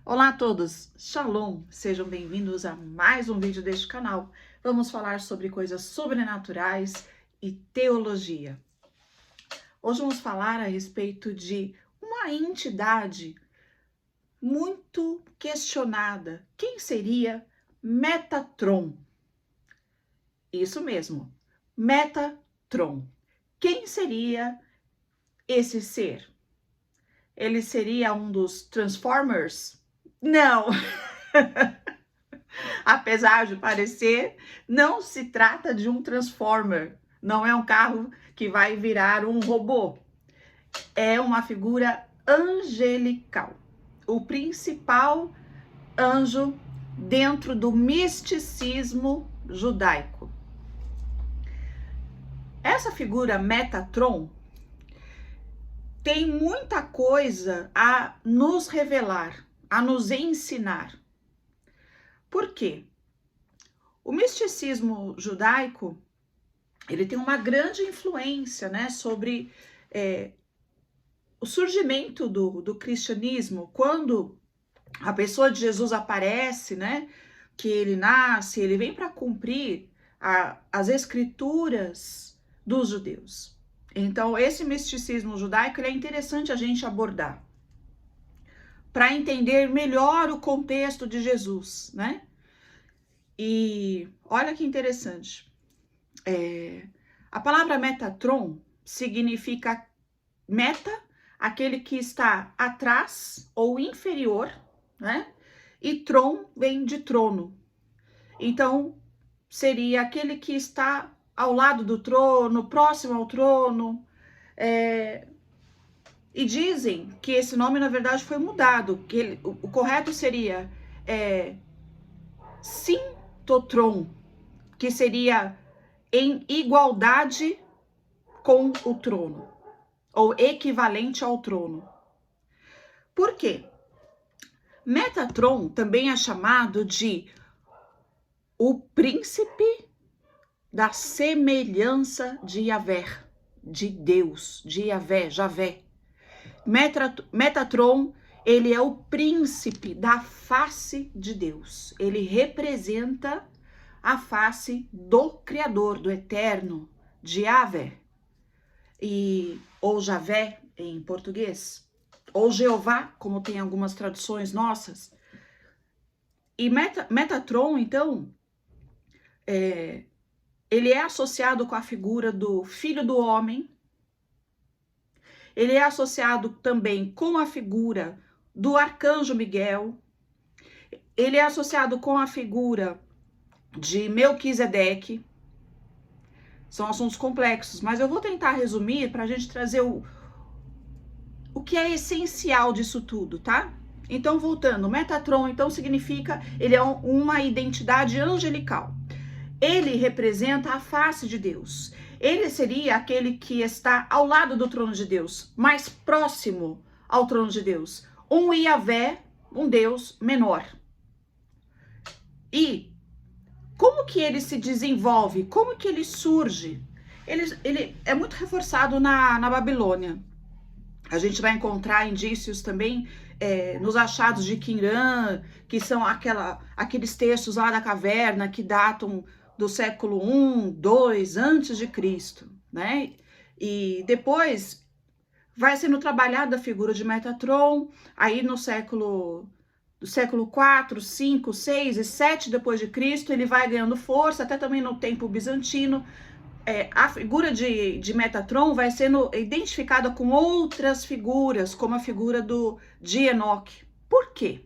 Olá a todos, Shalom, sejam bem-vindos a mais um vídeo deste canal. Vamos falar sobre coisas sobrenaturais e teologia. Hoje vamos falar a respeito de uma entidade muito questionada. Quem seria Metatron? Isso mesmo, Metatron. Quem seria esse ser? Ele seria um dos Transformers? Não! Apesar de parecer, não se trata de um Transformer. Não é um carro que vai virar um robô. É uma figura angelical. O principal anjo dentro do misticismo judaico. Essa figura Metatron tem muita coisa a nos revelar, a nos ensinar. Por quê? O misticismo judaico, ele tem uma grande influência, né, sobre o surgimento do cristianismo. Quando a pessoa de Jesus aparece, né, que ele nasce, ele vem para cumprir as escrituras dos judeus. Então, esse misticismo judaico, ele é interessante a gente abordar para entender melhor o contexto de Jesus, né? E olha que interessante. A palavra Metatron significa meta, aquele que está atrás ou inferior, né? E tron vem de trono. Então, seria aquele que está ao lado do trono, próximo ao trono. E dizem que esse nome, na verdade, foi mudado. Que o correto seria Sintotron, que seria em igualdade com o trono, ou equivalente ao trono. Por quê? Metatron também é chamado de o príncipe da semelhança de Yahvé, de Deus, de Yahvé, Javé. Metatron, ele é o príncipe da face de Deus. Ele representa a face do Criador, do Eterno, de Yahvé, ou Javé em português, ou Jeová, como tem algumas traduções nossas. E Metatron, então, ele é associado com a figura do Filho do Homem. Ele é associado também com a figura do Arcanjo Miguel. Ele é associado com a figura de Melquisedeque. São assuntos complexos, mas eu vou tentar resumir para a gente trazer o que é essencial disso tudo, tá? Então, voltando, Metatron, então, significa, ele é uma identidade angelical. Ele representa a face de Deus. Ele seria aquele que está ao lado do trono de Deus, mais próximo ao trono de Deus. Um Yahvé, um Deus menor. E como que ele se desenvolve? Como que ele surge? Ele é muito reforçado na Babilônia. A gente vai encontrar indícios também nos achados de Qumran, que são aqueles textos lá da caverna que datam do século I, II antes de Cristo, né? E depois vai sendo trabalhada a figura de Metatron, aí do século IV, V, VI e VII depois de Cristo, ele vai ganhando força, até também no tempo bizantino. A figura de Metatron vai sendo identificada com outras figuras, como a figura de Enoque. Por quê?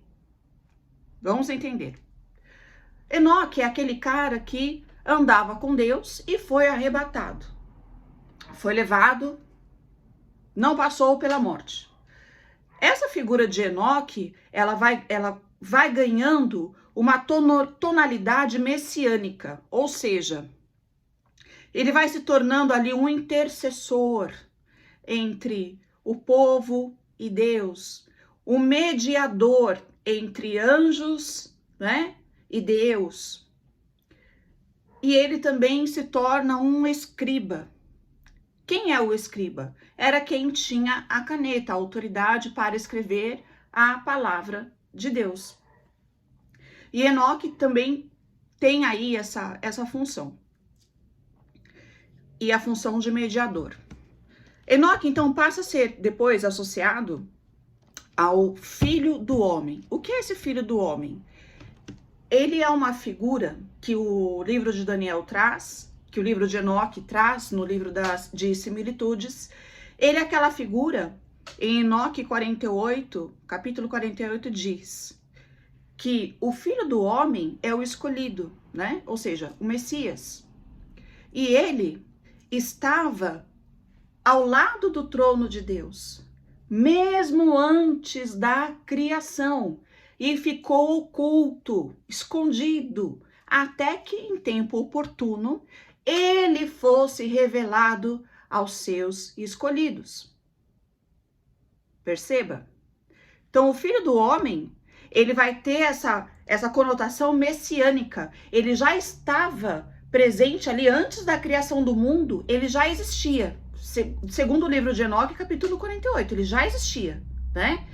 Vamos entender. Enoque é aquele cara que andava com Deus e foi arrebatado. Foi levado, não passou pela morte. Essa figura de Enoque, ela vai ganhando uma tonalidade messiânica, ou seja, ele vai se tornando ali um intercessor entre o povo e Deus, um mediador entre anjos, né, e Deus. E ele também se torna um escriba. Quem é o escriba? Era quem tinha a caneta, a autoridade para escrever a palavra de Deus. E Enoque também tem aí essa função. E a função de mediador. Enoque, então, passa a ser depois associado ao filho do homem. O que é esse filho do homem? Ele é uma figura que o livro de Daniel traz, que o livro de Enoque traz no livro de similitudes. Ele é aquela figura, em Enoque 48, capítulo 48, diz que o filho do homem é o escolhido, né? Ou seja, o Messias. E ele estava ao lado do trono de Deus, mesmo antes da criação, e ficou oculto, escondido, até que em tempo oportuno ele fosse revelado aos seus escolhidos. Perceba? Então, o filho do homem, ele vai ter essa conotação messiânica. Ele já estava presente ali antes da criação do mundo, ele já existia. Segundo o livro de Enoque, capítulo 48, ele já existia, né?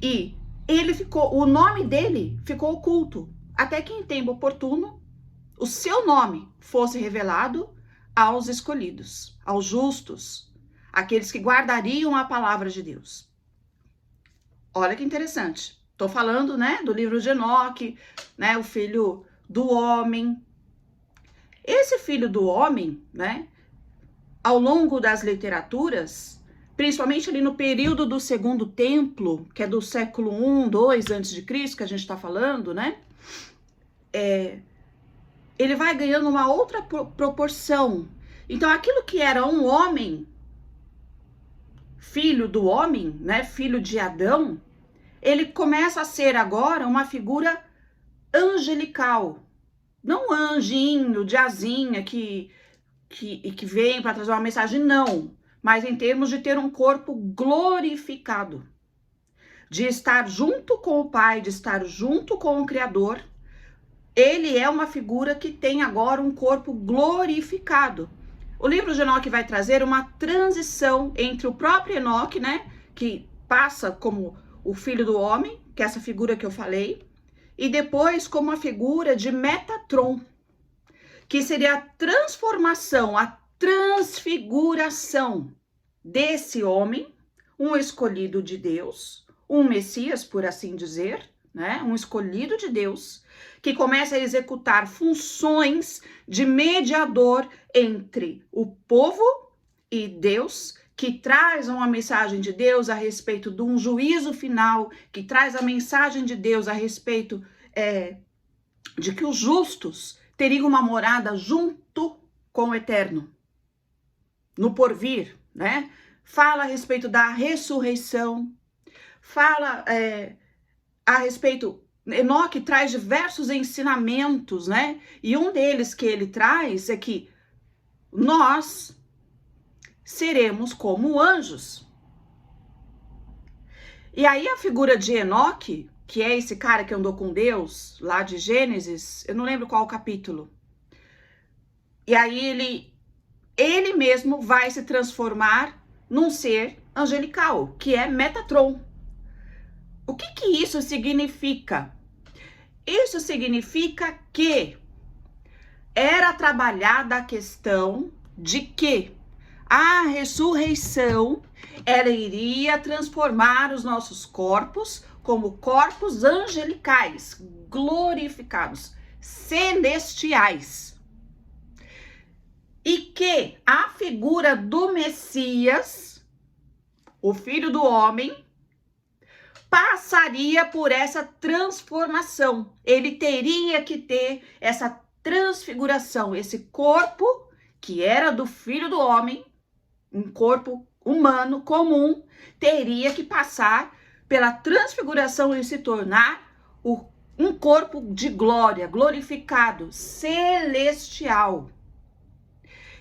E ele ficou, o nome dele ficou oculto, até que em tempo oportuno, o seu nome fosse revelado aos escolhidos, aos justos, aqueles que guardariam a palavra de Deus. Olha que interessante. Tô falando, né, do livro de Enoque, né, o filho do homem. Esse filho do homem, né, ao longo das literaturas, principalmente ali no período do Segundo Templo, que é do século I, II a.C., que a gente está falando, né? Ele vai ganhando uma outra proporção. Então, aquilo que era um homem, filho do homem, né? Filho de Adão, ele começa a ser agora uma figura angelical. Não anjinho, de asinha, que vem para trazer uma mensagem, não. Mas em termos de ter um corpo glorificado. De estar junto com o Pai, de estar junto com o Criador. Ele é uma figura que tem agora um corpo glorificado. O livro de Enoque vai trazer uma transição entre o próprio Enoque, né? Que passa como o filho do homem, que é essa figura que eu falei. E depois como a figura de Metatron, que seria a transformação, a transfiguração desse homem, um escolhido de Deus, um Messias, por assim dizer, né? Um escolhido de Deus, que começa a executar funções de mediador entre o povo e Deus, que traz uma mensagem de Deus a respeito de um juízo final, que traz a mensagem de Deus a respeito de que os justos teriam uma morada junto com o eterno, no porvir, né? Fala a respeito da ressurreição, fala a respeito... Enoque traz diversos ensinamentos, né? E um deles que ele traz é que nós seremos como anjos. E aí a figura de Enoque, que é esse cara que andou com Deus, lá de Gênesis, eu não lembro qual capítulo. E aí ele mesmo vai se transformar num ser angelical, que é Metatron. O que isso significa? Isso significa que era trabalhada a questão de que a ressurreição, ela iria transformar os nossos corpos como corpos angelicais, glorificados, celestiais. E que a figura do Messias, o filho do homem, passaria por essa transformação. Ele teria que ter essa transfiguração, esse corpo que era do filho do homem, um corpo humano comum, teria que passar pela transfiguração e se tornar um corpo de glória, glorificado, celestial.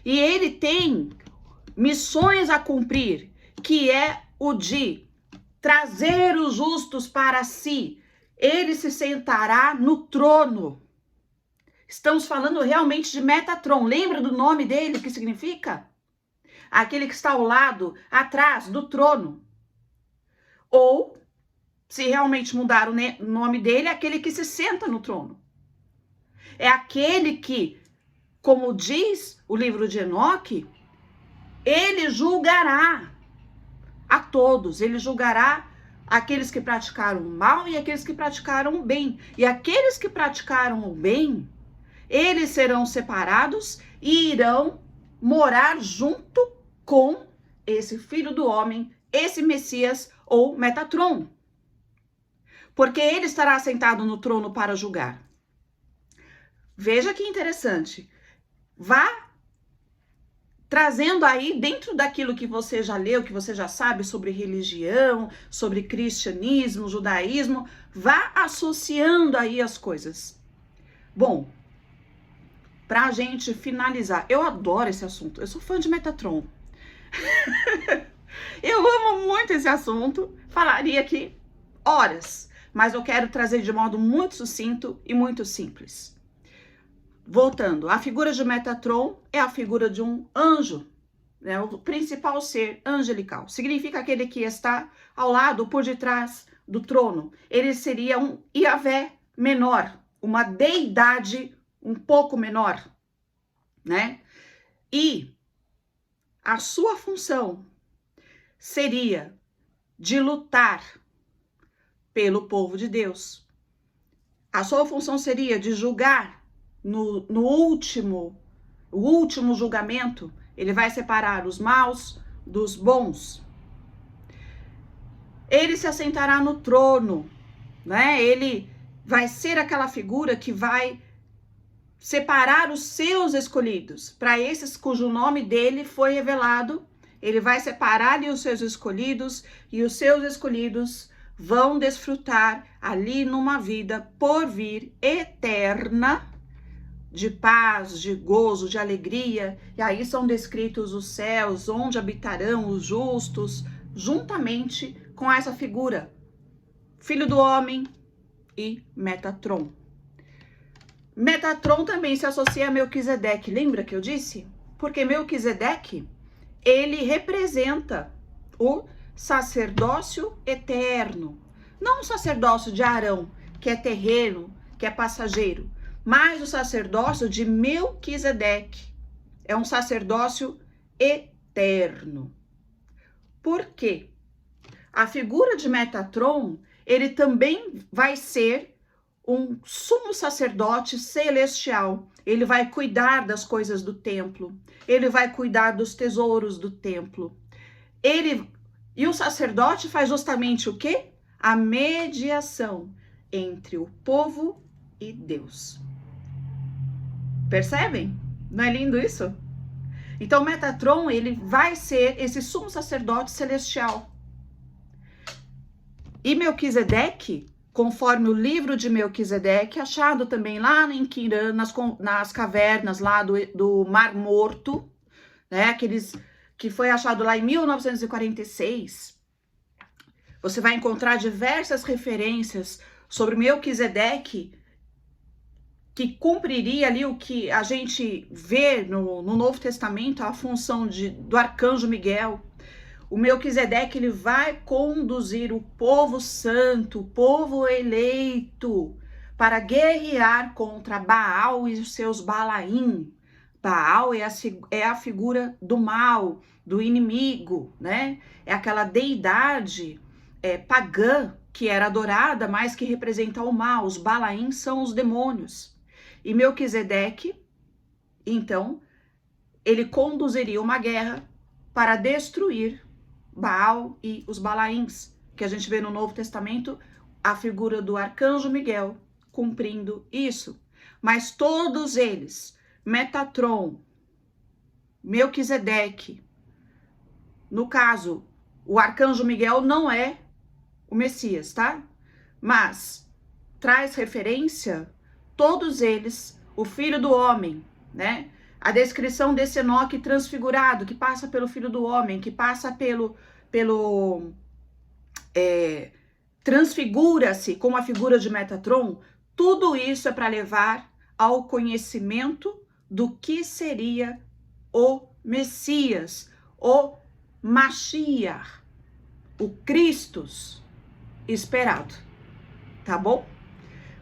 E ele tem missões a cumprir, que é o de trazer os justos para si. Ele se sentará no trono. Estamos falando realmente de Metatron. Lembra do nome dele, o que significa? Aquele que está ao lado, atrás do trono. Ou se realmente mudar o nome dele, é aquele que se senta no trono. É aquele que, como diz o livro de Enoque, ele julgará a todos, ele julgará aqueles que praticaram o mal e aqueles que praticaram o bem. E aqueles que praticaram o bem, eles serão separados e irão morar junto com esse filho do homem, esse Messias ou Metatron. Porque ele estará sentado no trono para julgar. Veja que interessante. Vá trazendo aí, dentro daquilo que você já leu, que você já sabe sobre religião, sobre cristianismo, judaísmo, vá associando aí as coisas. Bom, pra gente finalizar, eu adoro esse assunto, eu sou fã de Metatron. Eu amo muito esse assunto, falaria aqui horas, mas eu quero trazer de modo muito sucinto e muito simples. Voltando, a figura de Metatron é a figura de um anjo, né, o principal ser angelical. Significa aquele que está ao lado, por detrás do trono. Ele seria um Iavé menor, uma deidade um pouco menor, né? E a sua função seria de lutar pelo povo de Deus. A sua função seria de julgar no último julgamento. Ele vai separar os maus dos bons. Ele se assentará no trono, né? Ele vai ser aquela figura que vai separar os seus escolhidos. Para esses cujo nome dele foi revelado, ele vai separar ali os seus escolhidos, e os seus escolhidos vão desfrutar ali numa vida por vir eterna, de paz, de gozo, de alegria. E aí são descritos os céus, onde habitarão os justos, juntamente com essa figura, filho do homem e Metatron. Metatron também se associa a Melquisedeque, lembra que eu disse? Porque Melquisedeque, ele representa o sacerdócio eterno. Não o sacerdócio de Arão, que é terreno, que é passageiro, mas o sacerdócio de Melquisedeque. É um sacerdócio eterno. Por quê? A figura de Metatron, ele também vai ser um sumo sacerdote celestial. Ele vai cuidar das coisas do templo. Ele vai cuidar dos tesouros do templo. E o sacerdote faz justamente o quê? A mediação entre o povo e Deus. Percebem? Não é lindo isso? Então, Metatron, ele vai ser esse sumo sacerdote celestial. E Melquisedeque, conforme o livro de Melquisedeque, achado também lá em Quirã, nas cavernas lá do Mar Morto, né? Aqueles que foi achado lá em 1946. Você vai encontrar diversas referências sobre Melquisedeque, que cumpriria ali o que a gente vê no Novo Testamento, a função do arcanjo Miguel. O Melquisedeque, ele vai conduzir o povo santo, o povo eleito, para guerrear contra Baal e os seus Balaim. Baal é a figura do mal, do inimigo, né? É aquela deidade pagã que era adorada, mas que representa o mal. Os Balaim são os demônios. E Melquisedeque, então, ele conduziria uma guerra para destruir Baal e os Balaíns, que a gente vê no Novo Testamento, a figura do arcanjo Miguel cumprindo isso. Mas todos eles, Metatron, Melquisedeque, no caso, o arcanjo Miguel não é o Messias, tá? Mas traz referência, todos eles, o filho do homem, né? A descrição desse Enoque transfigurado, que passa pelo filho do homem, que passa transfigura-se com a figura de Metatron, tudo isso é para levar ao conhecimento do que seria o Messias, o Mashiach, o Christus, esperado, tá bom?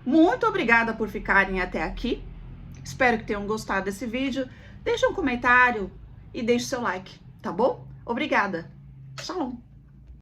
Muito obrigada por ficarem até aqui. Espero que tenham gostado desse vídeo. Deixe um comentário e deixe seu like, tá bom? Obrigada. Shalom.